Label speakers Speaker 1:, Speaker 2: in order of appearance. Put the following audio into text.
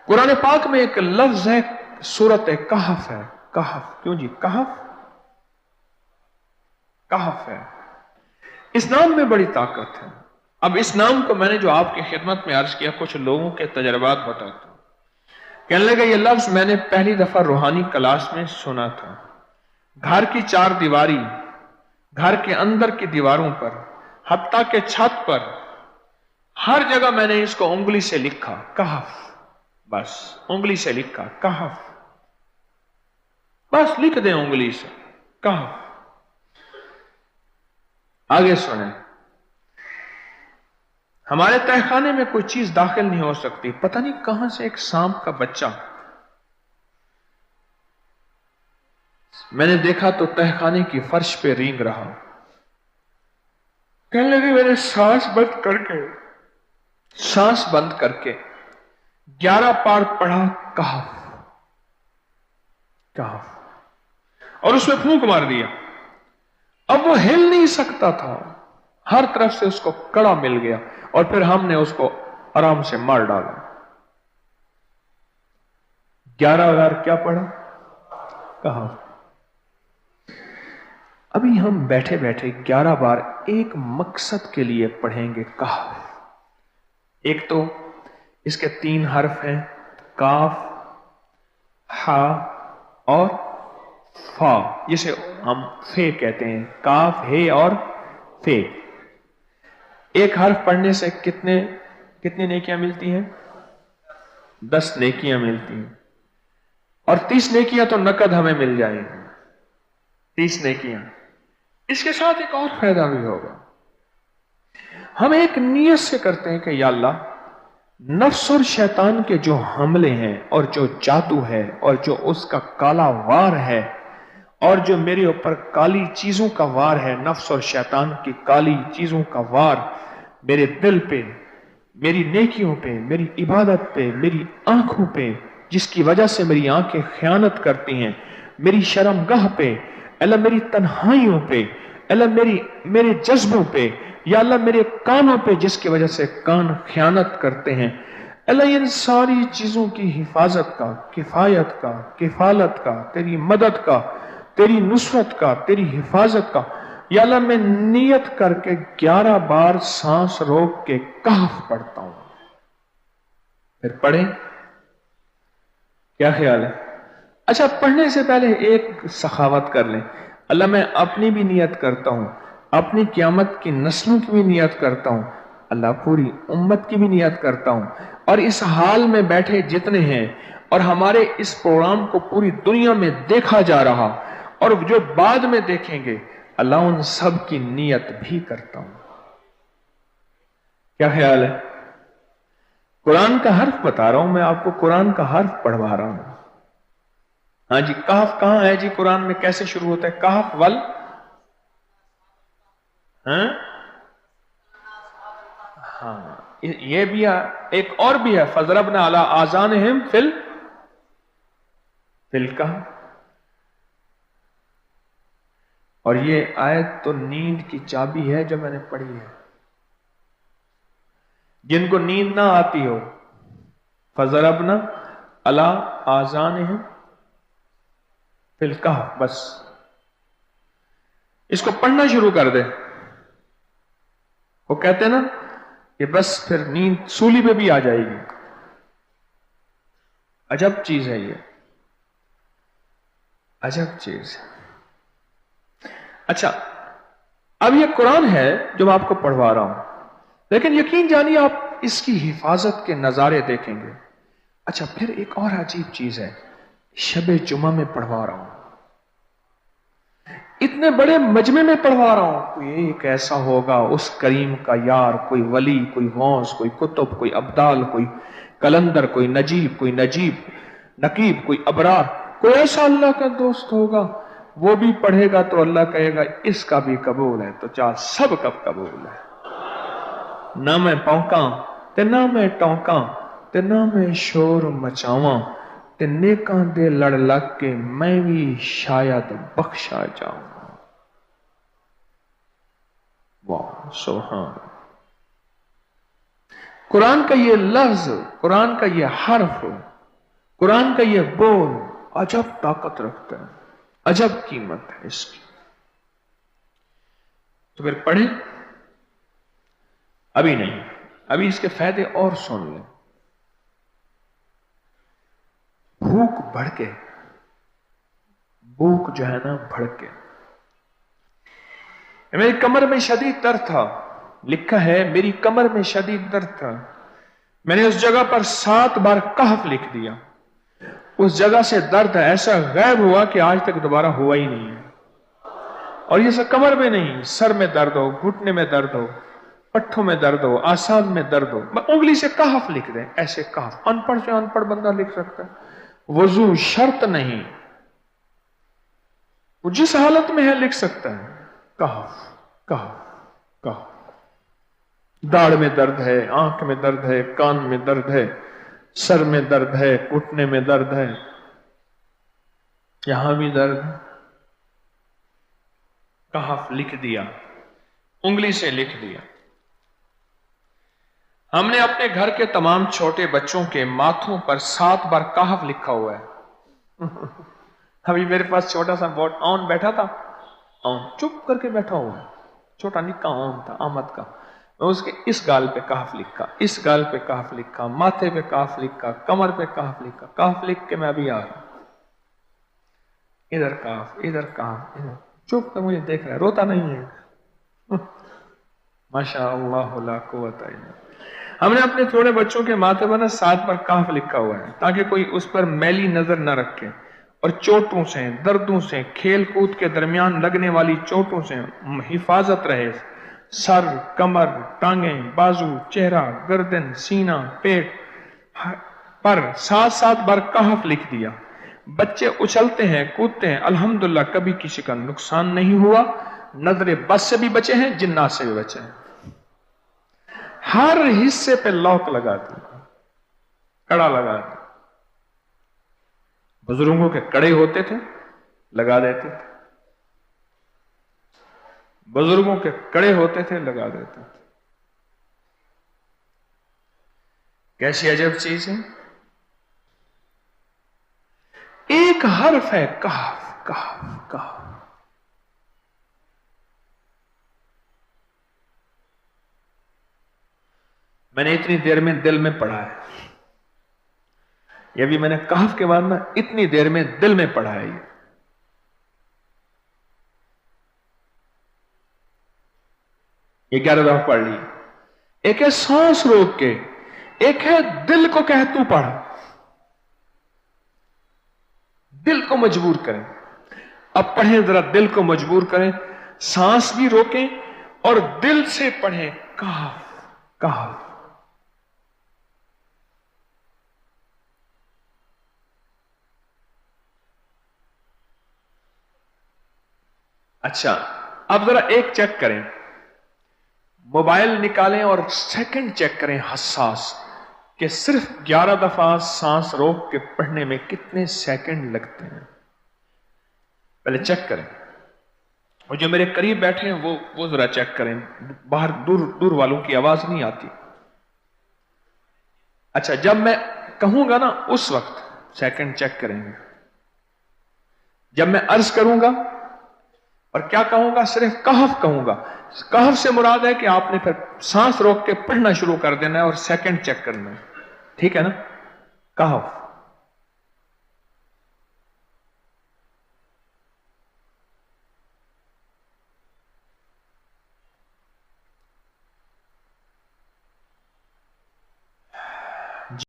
Speaker 1: कुरान पाक में एक लफ्ज है, सूरत कहफ है। कहफ, क्यों जी? कहफ, कहफ है। इस नाम में बड़ी ताकत है। अब इस नाम को मैंने जो आपकी खिदमत में अर्ज किया, कुछ लोगों के तजर्बात बताता हूं। कहने लगे ये लफ्ज मैंने पहली दफा रूहानी क्लास में सुना था। घर की चार दीवारी, घर के अंदर की दीवारों पर, हत्ता के छत पर, हर जगह मैंने इसको उंगली से लिखा, कहफ। बस उंगली से लिखा, कहफ। बस लिख दे उंगली से, कहफ। आगे सुने, हमारे तहखाने में कोई चीज दाखिल नहीं हो सकती। पता नहीं कहां से एक सांप का बच्चा मैंने देखा तो तहखाने की फर्श पे रेंग रहा। कहने लगे मैंने सांस बंद करके 11 पार पढ़ा, कहफ कहफ, और उसमें फूंक मार दिया। अब वो हिल नहीं सकता था, हर तरफ से उसको कड़ा मिल गया, और फिर हमने उसको आराम से मार डाला। 11 बार क्या पढ़ा? कहफ। अभी हम बैठे बैठे 11 बार एक मकसद के लिए पढ़ेंगे, कहफ। एक तो इसके 3 हर्फ हैं, काफ, हा और फा, जिसे हम फे कहते हैं। काफ, हे और फे। एक हर्फ पढ़ने से कितनी नेकियां मिलती हैं? 10 नेकियां मिलती हैं, और 30 नेकियां तो नकद हमें मिल जाएंगी। 30 नेकियां। इसके साथ एक और फायदा भी होगा। हम एक नियत से करते हैं कि या अल्लाह, नफ्स और शैतान के जो हमले हैं, और जो जादू है, और जो उसका काला वार है, और जो मेरे ऊपर काली चीजों का वार है, नफ्स और शैतान की काली चीजों का वार मेरे दिल पे, मेरी नेकियों पे, मेरी इबादत पे, मेरी आंखों पे, जिसकी वजह से मेरी आंखें खयानत करती हैं, मेरी शर्मगाह पे, अल्लाह मेरी तन्हाइयों पे, अल्लाह मेरे जज्बों पे, या अल्लाह मेरे कानों पे, जिसकी वजह से कान खयानत करते हैं, अल्लाह इन सारी चीजों की हिफाजत का, किफायत का, किफालत का, तेरी मदद का, तेरी नुसरत का, तेरी हिफाजत का, या अल्लाह मैं नियत करके 11 बार सांस रोक के कहफ पढ़ता हूं। फिर पढ़े, क्या ख्याल है? अच्छा, पढ़ने से पहले एक सखावत कर लें। अल्लाह मैं अपनी भी नियत करता हूं, अपनी क़यामत की नस्लों की भी नियत करता हूं, अल्लाह पूरी उम्मत की भी नियत करता हूं, और इस हाल में बैठे जितने हैं, और हमारे इस प्रोग्राम को पूरी दुनिया में देखा जा रहा, और जो बाद में देखेंगे, अल्लाह उन सब की नियत भी करता हूं। क्या ख्याल है? कुरान का हर्फ बता रहा हूं मैं आपको, कुरान का हर्फ पढ़वा रहा हूं। हाँ जी, कहफ कहां है जी? कुरान में कैसे शुरू होता है? कहफ वल, हाँ, ये भी है। एक और भी है, फजरबना अला आज़ानिहिम फिल कहफ। और ये आयत तो नींद की चाबी है जो मैंने पढ़ी है। जिनको नींद ना आती हो, फजरबना अला आज़ानिहिम फिल कहफ, बस इसको पढ़ना शुरू कर दे। वो कहते हैं ना कि बस फिर नींद सूली पे भी आ जाएगी। अजब चीज है ये, अजब चीज। अच्छा, अब ये कुरान है जो मैं आपको पढ़वा रहा हूं, लेकिन यकीन जानिए आप इसकी हिफाजत के नजारे देखेंगे। अच्छा, फिर एक और अजीब चीज है, शबे जुमा में पढ़वा रहा हूं, इतने बड़े मजमे में पढ़वा रहा हूं। कोई एक ऐसा होगा उस करीम का यार, कोई वली, कोई गौस, कोई कुतुब, कोई अब्दाल, कोई कलंदर, कोई नजीब, नकीब, कोई अबरार, कोई ऐसा अल्लाह का दोस्त होगा, वो भी पढ़ेगा तो अल्लाह कहेगा इसका भी कबूल है। तो चाह सब कब कबूल है। ना मैं पौंका ते ना मैं टौंका ते ना मैं शोर मचावा ते नेकां दे लड़ लग के मैं भी शायद बख्शा जाऊं। वाह सुभान। कुरान का ये लफ्ज, कुरान का ये हर्फ कुरान का यह बोल अजब ताकत रखता है, अजब कीमत है इसकी। तो फिर पढ़ें? अभी नहीं, अभी इसके फायदे और सुन लें। भूख भड़के, भूख जो है ना भड़के। मेरी कमर में शदीद दर्द था, लिखा है मेरी कमर में शदीद दर्द था, मैंने उस जगह पर 7 बार कहफ लिख दिया। उस जगह से दर्द ऐसा गायब हुआ कि आज तक दोबारा हुआ ही नहीं है। और ये सब कमर में नहीं, सर में दर्द हो, घुटने में दर्द हो, पट्ठों में दर्द हो, आसान में दर्द हो, उंगली से कहफ लिख दें, ऐसे कहफ। अनपढ़ से अनपढ़ बंदा लिख सकता है। वजू शर्त नहीं, वो जिस हालत में है लिख सकता है। कहफ कहफ कहफ। दाढ़ में दर्द है, आंख में दर्द है, कान में दर्द है, सर में दर्द है, घुटने में दर्द है, यहां भी दर्द है, कहफ लिख दिया, उंगली से लिख दिया। हमने अपने घर के तमाम छोटे बच्चों के माथों पर 7 बार कहफ लिखा हुआ है। अभी मेरे पास छोटा सा बोट ऑन बैठा था, ऑन चुप करके बैठा हुआ है, छोटा निक्का ऑन था आमद का। मैं उसके इस गाल पे कहफ लिखा, इस गाल पे कहफ लिखा, माथे पे कहफ लिखा, कमर पे कहफ लिखा, कहफ लिख के मैं अभी आ रहा हूं। इधर कहफ, इधर कहफ, इधर चुप कर मुझे देख रहा है, रोता नहीं है। माशा अल्लाह ला कुव्वता इल्ला बिल्लाह। हमने अपने थोड़े बच्चों के माथे पर 7 बार कहफ लिखा हुआ है ताकि कोई उस पर मैली नजर न रखे और चोटों से, दर्दों से, खेल कूद के दरमियान लगने वाली चोटों से हिफाजत रहे। सर, कमर, टांगें, बाजू, चेहरा, गर्दन, सीना, पेट पर 7-7 बार कहफ लिख दिया। बच्चे उछलते हैं, कूदते हैं, अल्हम्दुलिल्लाह कभी किसी का नुकसान नहीं हुआ। नजरे बस से भी बचे हैं, जिन्नात से भी बचे हैं। हर हिस्से पे लॉक लगा दिया, कड़ा लगा दिया। बुजुर्गों के कड़े होते थे, लगा देते थे। बुजुर्गों के कड़े होते थे, लगा देते थे। कैसी अजब चीज है। एक हर्फ है कहफ कहफ कहफ। मैंने इतनी देर में दिल में पढ़ा है, ये भी मैंने कहफ के बाद ना इतनी देर में दिल में पढ़ा है। ये 11 दफा पढ़ ली। एक है सांस रोक के, एक है दिल को कह तू पढ़। दिल को मजबूर करें। अब पढ़ें, जरा दिल को मजबूर करें, सांस भी रोकें और दिल से पढ़ें। कहफ कहफ। अच्छा, अब जरा एक चेक करें, मोबाइल निकालें और सेकंड चेक करें हसास कि सिर्फ 11 दफा सांस रोक के पढ़ने में कितने सेकंड लगते हैं। पहले चेक करें। और जो मेरे करीब बैठे हैं वो जरा चेक करें, बाहर दूर वालों की आवाज नहीं आती। अच्छा, जब मैं कहूंगा ना उस वक्त सेकंड चेक करेंगे। जब मैं अर्ज करूंगा और क्या कहूंगा, सिर्फ कहफ कहूंगा। कहफ से मुराद है कि आपने फिर सांस रोक के पढ़ना शुरू कर देना है और सेकंड चेक करना है। ठीक है ना? कहफ।